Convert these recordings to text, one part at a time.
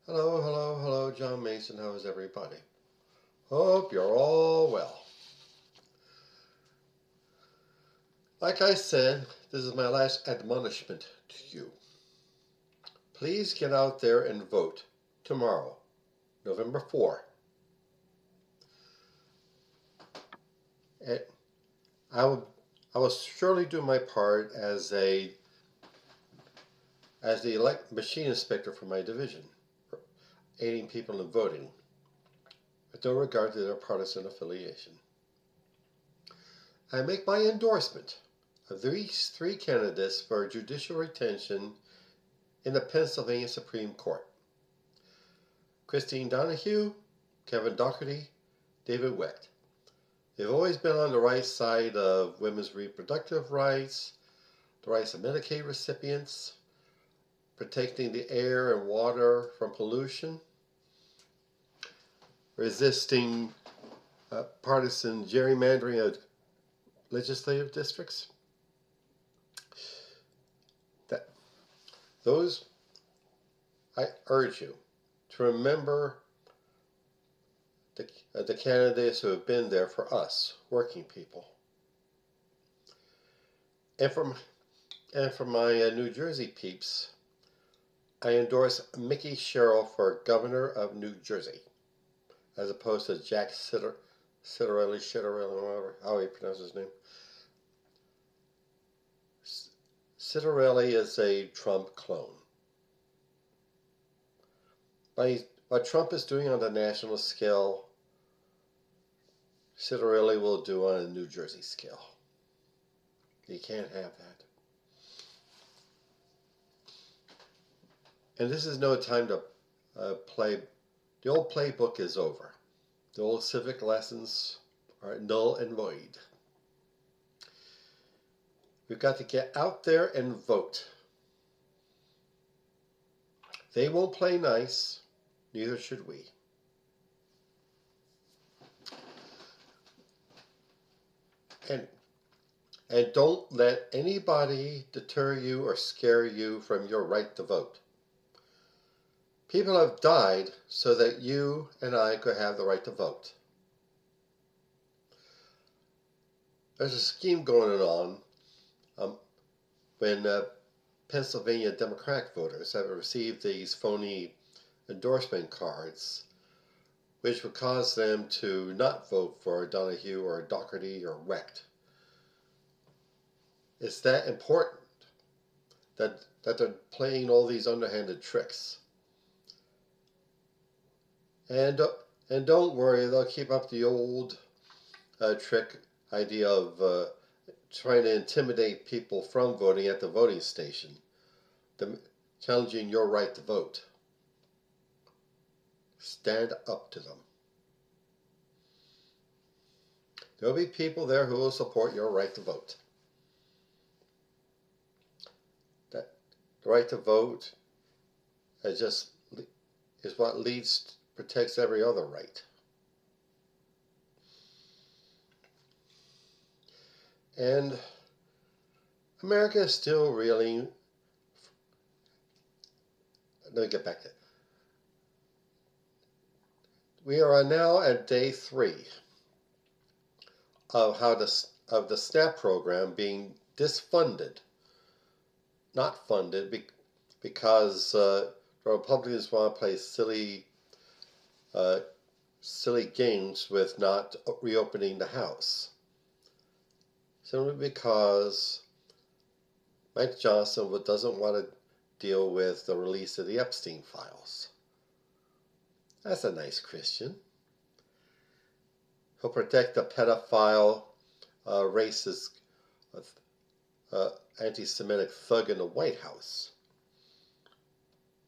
Hello, hello, hello, John Mason. How is everybody? Hope you're all well. Like I said, this is my last admonishment to you. Please get out there and vote tomorrow, November 4th. And I will, I will surely do my part as the elect machine inspector for my division, aiding people in voting, with no regard to their partisan affiliation. I make my endorsement of these three candidates for judicial retention in the Pennsylvania Supreme Court: Christine Donahue, Kevin Dougherty, David Wecht. They've always been on the right side of women's reproductive rights, the rights of Medicaid recipients, protecting the air and water from pollution, resisting partisan gerrymandering of legislative districts. That those I urge you to remember the candidates who have been there for us, working people. And for my New Jersey peeps, I endorse Mickey Sherrill for governor of New Jersey, as opposed to Jack Citarelli, whatever, how he pronounces his name. Citarelli is a Trump clone. What Trump is doing on the national scale, Citarelli will do on a New Jersey scale. You can't have that. And this is no time to play. The old playbook is over. The old civic lessons are null and void. We've got to get out there and vote. They won't play nice, neither should we. And don't let anybody deter you or scare you from your right to vote. People have died so that you and I could have the right to vote. There's a scheme going on when Pennsylvania Democratic voters have received these phony endorsement cards, which would cause them to not vote for Donahue or Dougherty or Wecht. It's that important that they're playing all these underhanded tricks. And don't worry, they'll keep up the old trick idea of trying to intimidate people from voting at the voting station, challenging your right to vote. Stand up to them. There'll be people there who will support your right to vote. That the right to vote is what protects every other right. And America is still reeling. Let me get back to it. We are now at day 3 of the SNAP program being disfunded, not funded, because the Republicans want to play silly games with not reopening the House. Simply because Mike Johnson doesn't want to deal with the release of the Epstein files. That's a nice Christian. He'll protect the pedophile, racist, anti-Semitic thug in the White House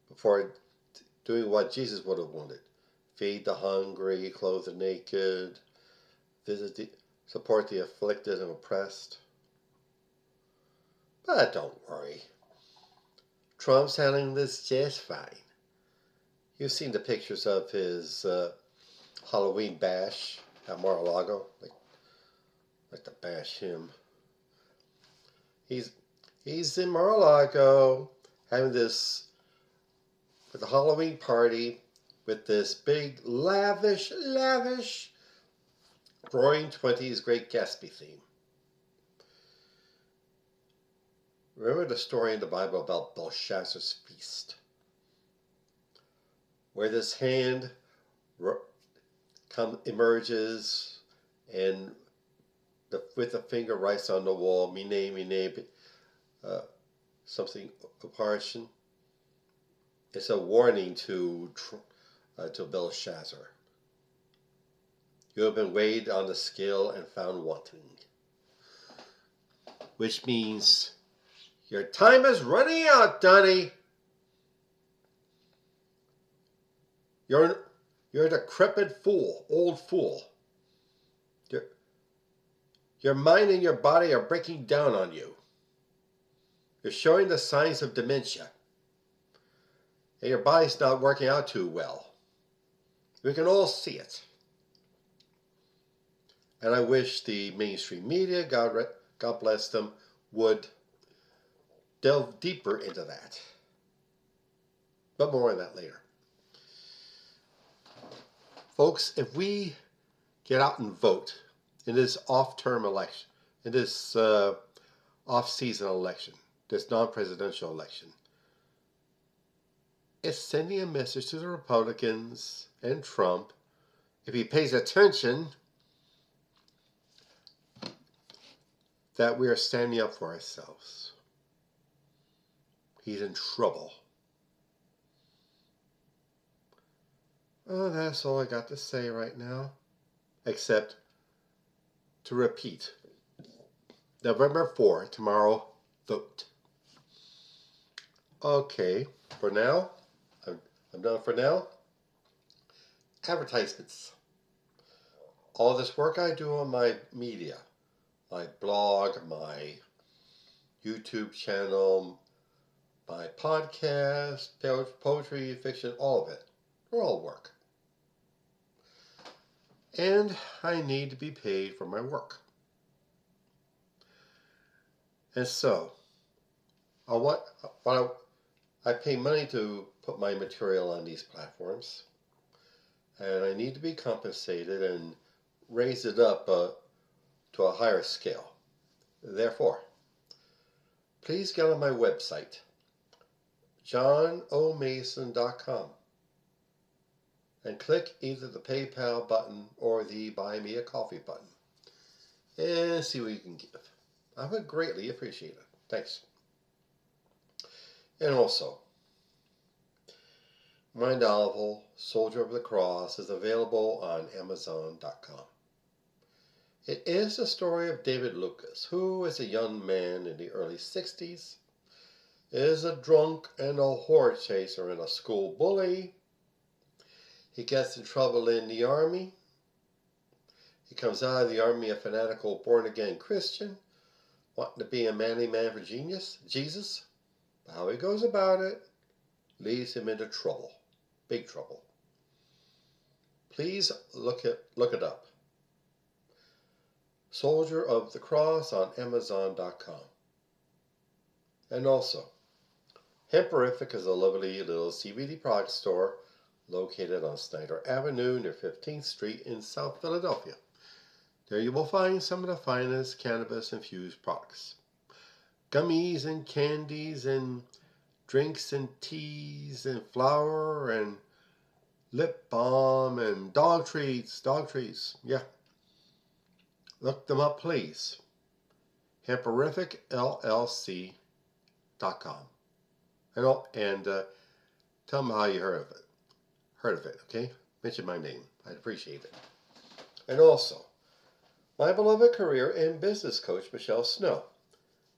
before doing what Jesus would have wanted: feed the hungry, clothe the naked, support the afflicted and oppressed. But don't worry. Trump's handling this just fine. You've seen the pictures of his Halloween bash at Mar-a-Lago. Like to bash him. He's in Mar-a-Lago having this with a Halloween party with this big, lavish Roaring Twenties Great Gatsby theme. Remember the story in the Bible about Belshazzar's feast, where this hand emerges and with the finger writes on the wall, Mene, something Upharsin. It's a warning to Belshazzar. You have been weighed on the scale and found wanting. Which means your time is running out, Donnie. You're a decrepit fool, old fool. Your mind and your body are breaking down on you. You're showing the signs of dementia. And your body's not working out too well. We can all see it. And I wish the mainstream media, God bless them, would delve deeper into that. But more on that later. Folks, if we get out and vote in this off-term election, in this off-season election, this non-presidential election, it's sending a message to the Republicans and Trump, if he pays attention, that we are standing up for ourselves. He's in trouble. Oh, that's all I got to say right now, except to repeat. November 4, tomorrow, vote. Okay, for now, I'm done for now. Advertisements. All this work I do on my media, my blog, my YouTube channel, my podcast, poetry, fiction, all of it. They're all work. And I need to be paid for my work. And so, I pay money to put my material on these platforms, and I need to be compensated and raise it up to a higher scale. Therefore, please get on my website, johnomason.com, and click either the PayPal button or the Buy Me a Coffee button, and see what you can give. I would greatly appreciate it. Thanks. And also, my novel, Soldier of the Cross, is available on Amazon.com. It is the story of David Lucas, who, as a young man in the early 60s, is a drunk and a whore chaser and a school bully. He gets in trouble in the army. He comes out of the army a fanatical born-again Christian, wanting to be a manly man for Jesus. But how he goes about it leads him into trouble, big trouble. Please look it up. Soldier of the Cross on Amazon.com. And also, Hemperific is a lovely little CBD product store located on Snyder Avenue near 15th Street in South Philadelphia. There you will find some of the finest cannabis-infused products. Gummies and candies and drinks and teas and flour and lip balm and dog treats. Yeah. Look them up, please. HemperificLLC.com. And tell them how you heard of it, okay? Mention my name. I'd appreciate it. And also, my beloved career and business coach, Michelle Snow.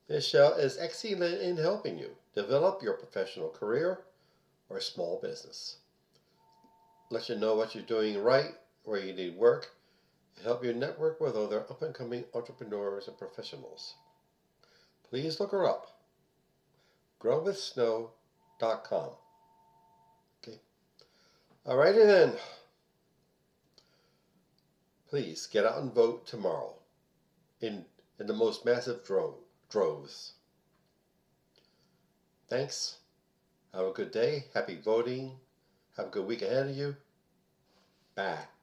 Michelle is excellent in helping you develop your professional career or small business. Let you know what you're doing right, where you need work, and help you network with other up-and-coming entrepreneurs and professionals. Please look her up. growwithsnow.com. Okay. Alrighty then. Please get out and vote tomorrow in the most massive droves. Thanks. Have a good day. Happy voting. Have a good week ahead of you. Bye.